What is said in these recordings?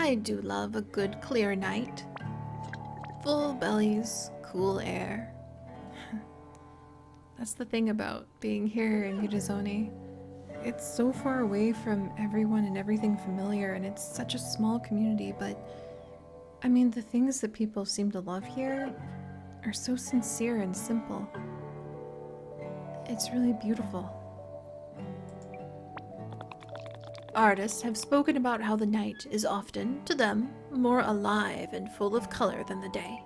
I do love a good clear night. Full bellies, cool air. That's the thing about being here in Mutazione. It's so far away from everyone and everything familiar, and it's such a small community, but I mean, the things that people seem to love here are so sincere and simple. It's really beautiful. Artists have spoken about how the night is often, to them, more alive and full of color than the day.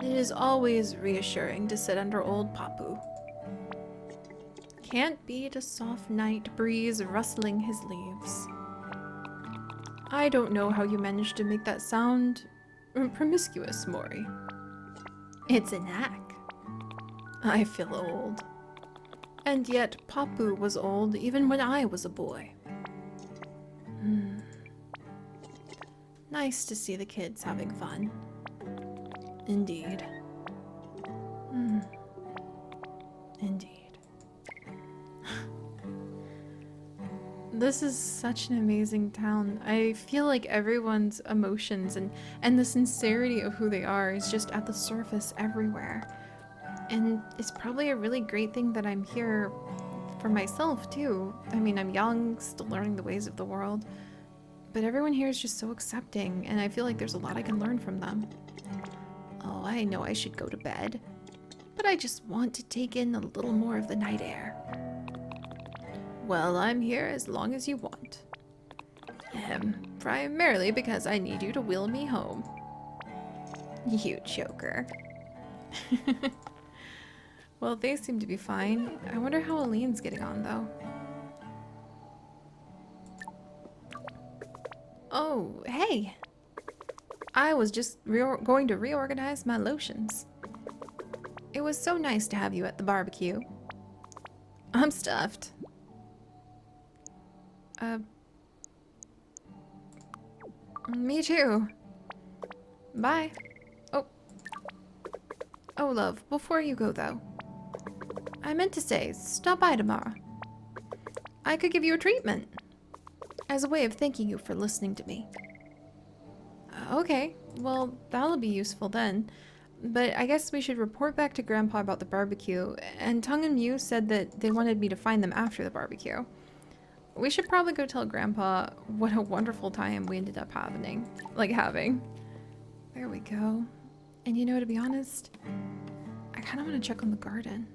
It is always reassuring to sit under old Papu. Can't beat a soft night breeze rustling his leaves. I don't know how you managed to make that sound promiscuous, Mori. It's a knack. I feel old. And yet Papu was old even when I was a boy. Nice to see the kids having fun. Indeed. Indeed. This is such an amazing town. I feel like everyone's emotions and the sincerity of who they are is just at the surface everywhere. And it's probably a really great thing that I'm here for myself too. I mean, I'm young, still learning the ways of the world, but everyone here is just so accepting, and I feel like there's a lot I can learn from them. Oh, I know I should go to bed, but I just want to take in a little more of the night air. Well, I'm here as long as you want. Primarily because I need you to wheel me home. You joker. Well, they seem to be fine. I wonder how Aline's getting on, though. Oh, hey! I was just going to reorganize my lotions. It was so nice to have you at the barbecue. I'm stuffed. Me too. Bye. Oh, love, before you go, though. I meant to say, stop by tomorrow. I could give you a treatment. As a way of thanking you for listening to me. Okay, well, that'll be useful then. But I guess we should report back to Grandpa about the barbecue, and Tung and Mew said that they wanted me to find them after the barbecue. We should probably go tell Grandpa what a wonderful time we ended up having. There we go. And you know, to be honest, I kind of want to check on the garden.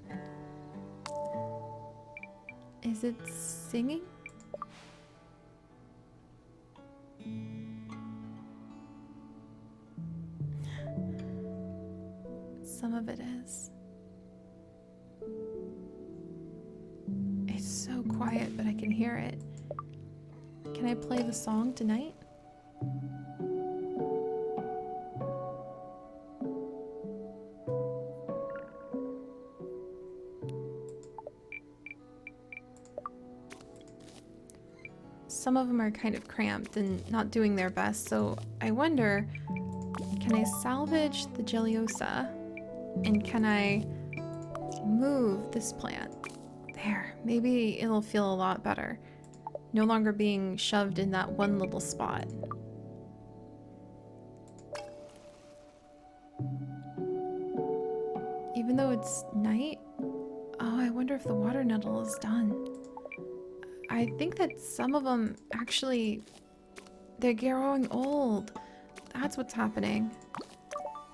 Is it singing? Some of it is. It's so quiet, but I can hear it. Can I play the song tonight? Some of them are kind of cramped and not doing their best, so I wonder, can I salvage the Geliosa? And can I move this plant? There, maybe it'll feel a lot better. No longer being shoved in that one little spot. Even though it's night? Oh, I wonder if the water nettle is done. I think that some of them actually, they're growing old. That's what's happening.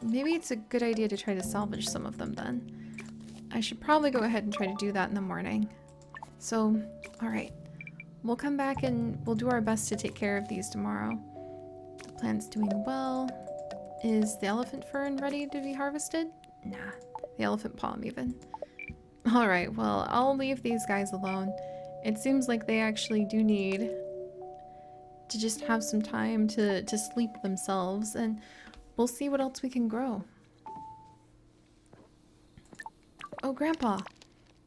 Maybe it's a good idea to try to salvage some of them then. I should probably go ahead and try to do that in the morning. So, alright. We'll come back and we'll do our best to take care of these tomorrow. The plant's doing well. Is the elephant fern ready to be harvested? Nah, the elephant palm even. Alright, well, I'll leave these guys alone. It seems like they actually do need to just have some time to sleep themselves, and we'll see what else we can grow. Oh, Grandpa.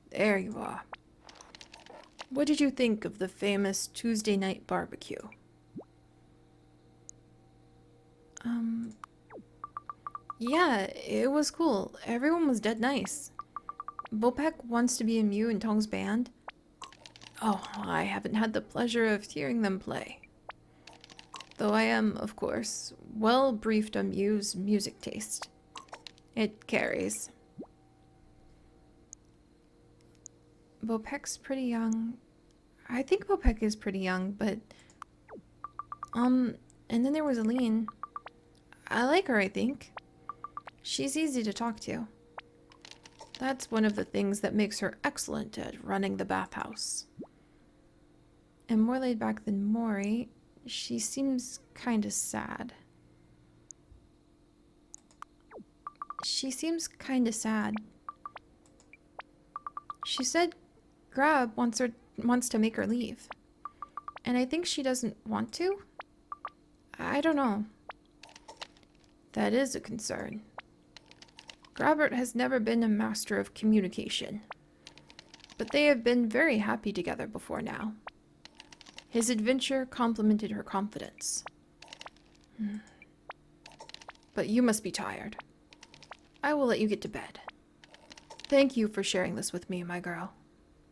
There you are. What did you think of the famous Tuesday night barbecue? Yeah, it was cool. Everyone was dead nice. Bopek wants to be in Mew and Tong's band. Oh, I haven't had the pleasure of hearing them play. Though I am, of course, well briefed on Mew's music taste. It carries. Bopek's pretty young. I think Bopek is pretty young, but... and then there was Aline. I like her, I think. She's easy to talk to. That's one of the things that makes her excellent at running the bathhouse. And more laid back than Maury, she seems kinda sad. She seems kinda sad. She said Grab wants to make her leave. And I think she doesn't want to? I don't know. That is a concern. Grabert has never been a master of communication. But they have been very happy together before now. His adventure complemented her confidence. But you must be tired. I will let you get to bed. Thank you for sharing this with me, my girl.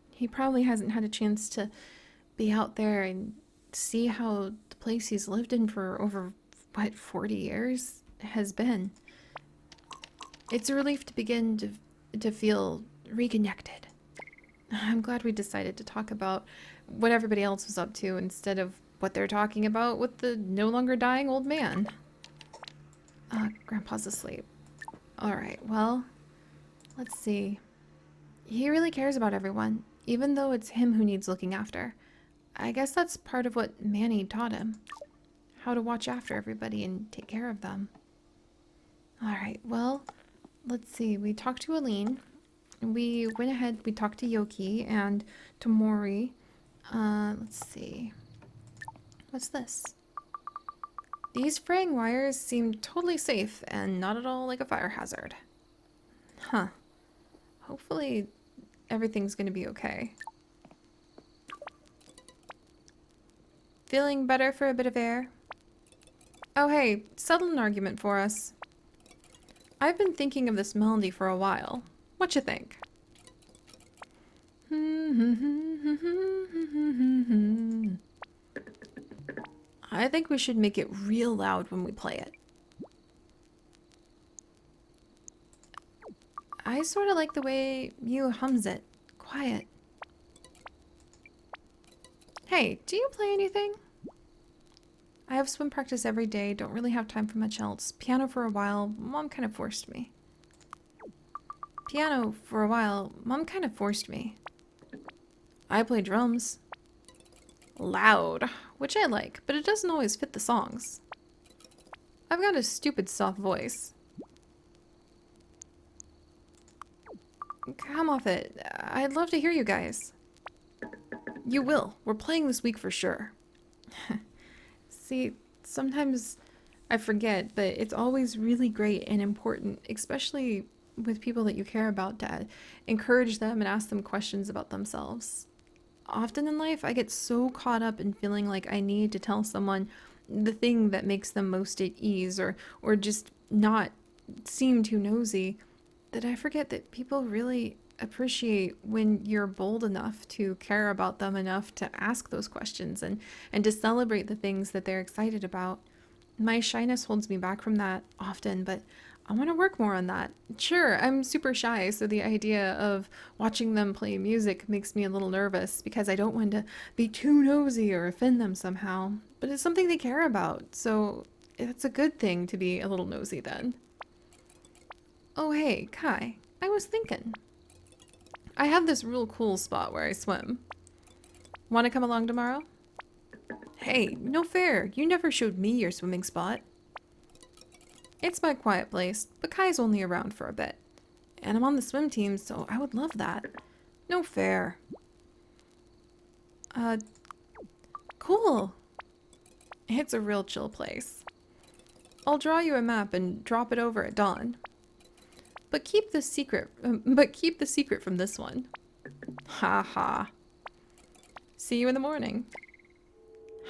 He probably hasn't had a chance to be out there and see how the place he's lived in for over, 40 years has been. It's a relief to begin to feel reconnected. I'm glad we decided to talk about what everybody else was up to instead of what they're talking about with the no longer dying old man. Grandpa's asleep. Alright, well, let's see. He really cares about everyone, even though it's him who needs looking after. I guess that's part of what Manny taught him. How to watch after everybody and take care of them. Alright, well, let's see. We talked to Aline. We went ahead, we talked to Yoki and to Mori. Let's see. What's this? These fraying wires seem totally safe and not at all like a fire hazard. Huh. Hopefully everything's gonna be okay. Feeling better for a bit of air? Oh hey, settle an argument for us. I've been thinking of this melody for a while. What you think? I think we should make it real loud when we play it. I sort of like the way Mew hums it. Quiet. Hey, do you play anything? I have swim practice every day, don't really have time for much else. Piano for a while, Mom kind of forced me. Piano for a while, Mom kind of forced me. I play drums. Loud, which I like, but it doesn't always fit the songs. I've got a stupid soft voice. Come off it. I'd love to hear you guys. You will. We're playing this week for sure. See, sometimes I forget, but it's always really great and important, especially with people that you care about, to encourage them and ask them questions about themselves. Often in life, I get so caught up in feeling like I need to tell someone the thing that makes them most at ease, or just not seem too nosy, that I forget that people really appreciate when you're bold enough to care about them enough to ask those questions and to celebrate the things that they're excited about. My shyness holds me back from that often, but I want to work more on that. Sure, I'm super shy, so the idea of watching them play music makes me a little nervous because I don't want to be too nosy or offend them somehow. But it's something they care about, so it's a good thing to be a little nosy then. Oh hey, Kai, I was thinking. I have this real cool spot where I swim. Want to come along tomorrow? Hey, no fair. You never showed me your swimming spot. It's my quiet place, but Kai's only around for a bit. And I'm on the swim team, so I would love that. No fair. Cool. It's a real chill place. I'll draw you a map and drop it over at dawn. But keep the secret from this one. Ha ha. See you in the morning.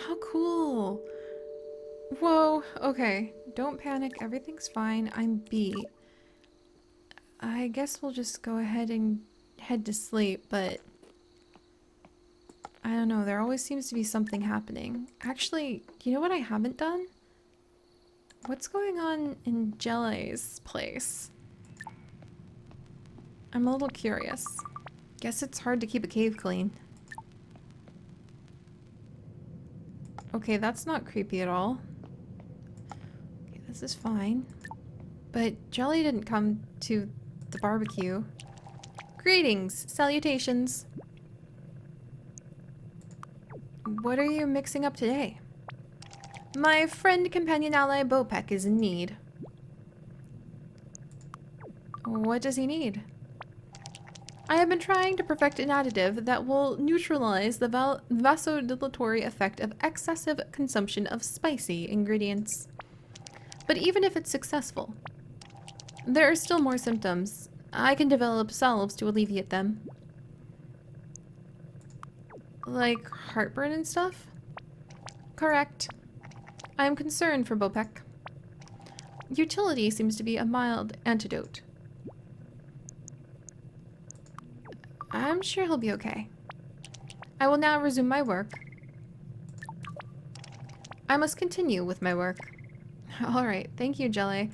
How cool. Whoa, okay. Don't panic, everything's fine. I'm beat. I guess we'll just go ahead and head to sleep, but I don't know, there always seems to be something happening. Actually, you know what I haven't done? What's going on in Jelly's place? I'm a little curious. Guess it's hard to keep a cave clean. Okay, that's not creepy at all. Okay, this is fine. But Jelly didn't come to the barbecue. Greetings, salutations. What are you mixing up today? My friend companion ally Bopek is in need. What does he need? I have been trying to perfect an additive that will neutralize the vasodilatory effect of excessive consumption of spicy ingredients. But even if it's successful, there are still more symptoms. I can develop salves to alleviate them. Like heartburn and stuff? Correct. I am concerned for Bopek. Utility seems to be a mild antidote. I'm sure he'll be okay. I will now resume my work. I must continue with my work. Alright, thank you, Jelly.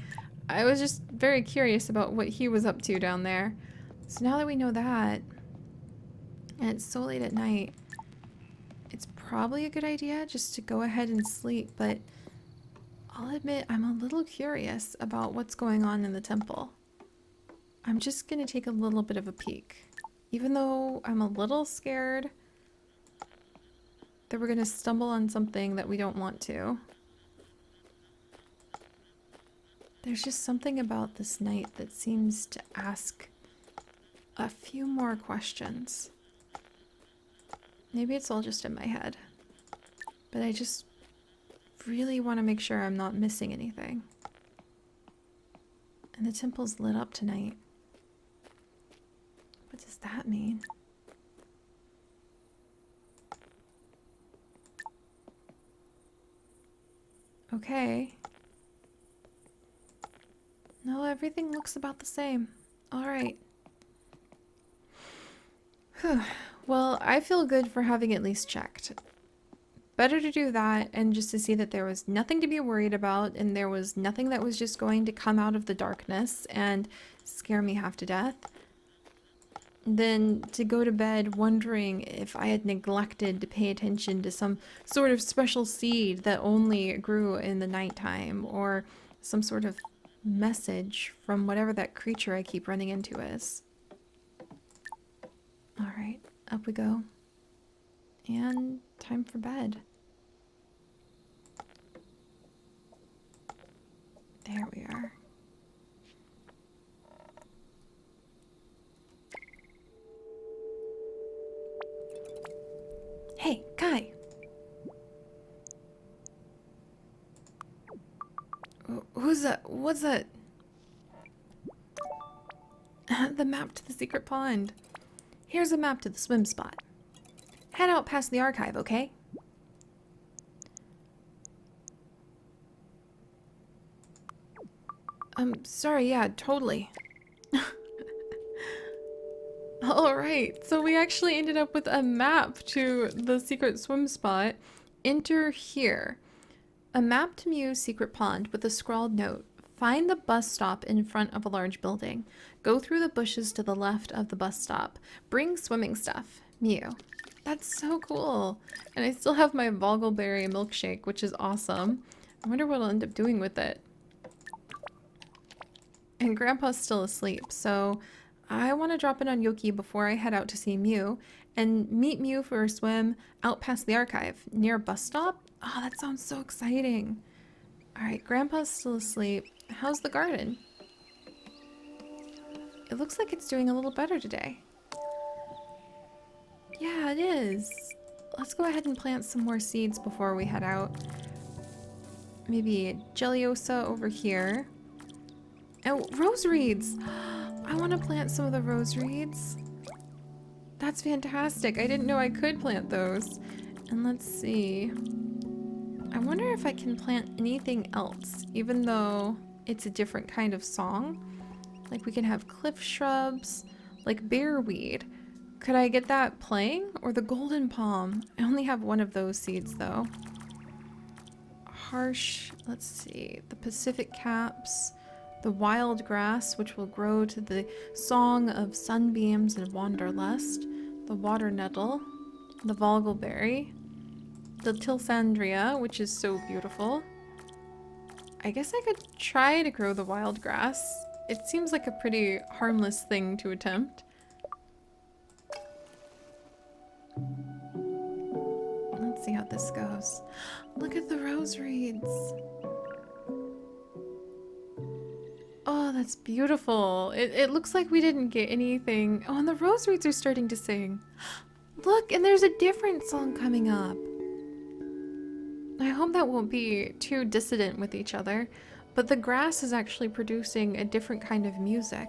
I was just very curious about what he was up to down there. So now that we know that, and it's so late at night, it's probably a good idea just to go ahead and sleep, but I'll admit I'm a little curious about what's going on in the temple. I'm just gonna take a little bit of a peek. Even though I'm a little scared that we're gonna stumble on something that we don't want to. There's just something about this night that seems to ask a few more questions. Maybe it's all just in my head, but I just really want to make sure I'm not missing anything. And the temple's lit up tonight. What does that mean? Okay. No, everything looks about the same. Alright. Well, I feel good for having at least checked. Better to do that and just to see that there was nothing to be worried about and there was nothing that was just going to come out of the darkness and scare me half to death, than to go to bed wondering if I had neglected to pay attention to some sort of special seed that only grew in the nighttime, or some sort of message from whatever that creature I keep running into is. Alright, up we go. And time for bed. There we are. Hey, Kai! Who's that? What's that? The map to the secret pond. Here's a map to the swim spot. Head out past the archive, okay? Sorry, yeah, totally. Alright, so we actually ended up with a map to the secret swim spot. Enter here. A map to Mew's secret pond with a scrawled note. Find the bus stop in front of a large building. Go through the bushes to the left of the bus stop. Bring swimming stuff. Mew. That's so cool. And I still have my Vogelberry milkshake, which is awesome. I wonder what I'll end up doing with it. And Grandpa's still asleep, so I want to drop in on Yoki before I head out to see Mew and meet Mew for a swim out past the archive near a bus stop. Oh, that sounds so exciting. Alright, Grandpa's still asleep. How's the garden? It looks like it's doing a little better today. Yeah, it is. Let's go ahead and plant some more seeds before we head out. Maybe Jellyosa over here. Oh, rose reeds! I want to plant some of the rose reeds. That's fantastic. I didn't know I could plant those. And let's see. I wonder if I can plant anything else, even though it's a different kind of song. Like we can have cliff shrubs, like bearweed. Could I get that playing? Or the golden palm? I only have one of those seeds though. Harsh, let's see, the Pacific caps, the wild grass, which will grow to the song of sunbeams and wanderlust, the water nettle, the volgleberry, the tilsandria, which is so beautiful. I guess I could try to grow the wild grass. It seems like a pretty harmless thing to attempt. Let's see how this goes. Look at the rose reeds. Oh, that's beautiful. It looks like we didn't get anything. Oh, and the rose reeds are starting to sing. Look, and there's a different song coming up. I hope that won't be too dissident with each other, but the grass is actually producing a different kind of music.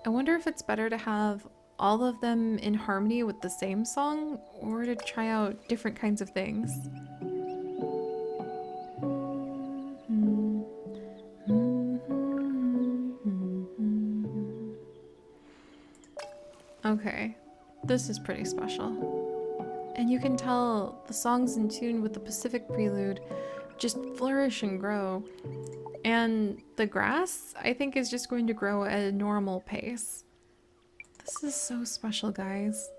I wonder if it's better to have all of them in harmony with the same song, or to try out different kinds of things. Okay, this is pretty special. And you can tell the song's in tune with the Pacific Prelude just flourish and grow. And the grass, I think, is just going to grow at a normal pace. This is so special, guys.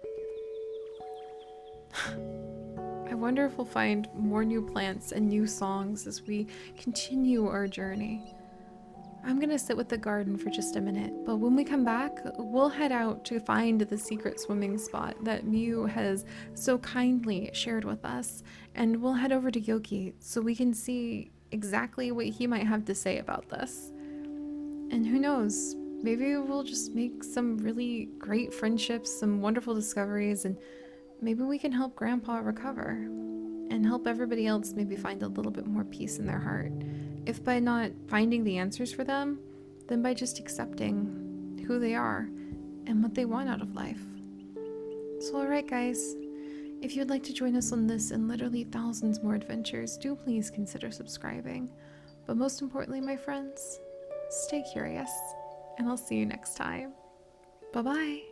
I wonder if we'll find more new plants and new songs as we continue our journey. I'm gonna sit with the garden for just a minute, but when we come back, we'll head out to find the secret swimming spot that Mew has so kindly shared with us, and we'll head over to Yoki so we can see exactly what he might have to say about this. And who knows, maybe we'll just make some really great friendships, some wonderful discoveries, and maybe we can help Grandpa recover and help everybody else maybe find a little bit more peace in their heart. If by not finding the answers for them, then by just accepting who they are and what they want out of life. So alright guys, if you'd like to join us on this and literally thousands more adventures, do please consider subscribing. But most importantly, my friends, stay curious, and I'll see you next time. Bye-bye!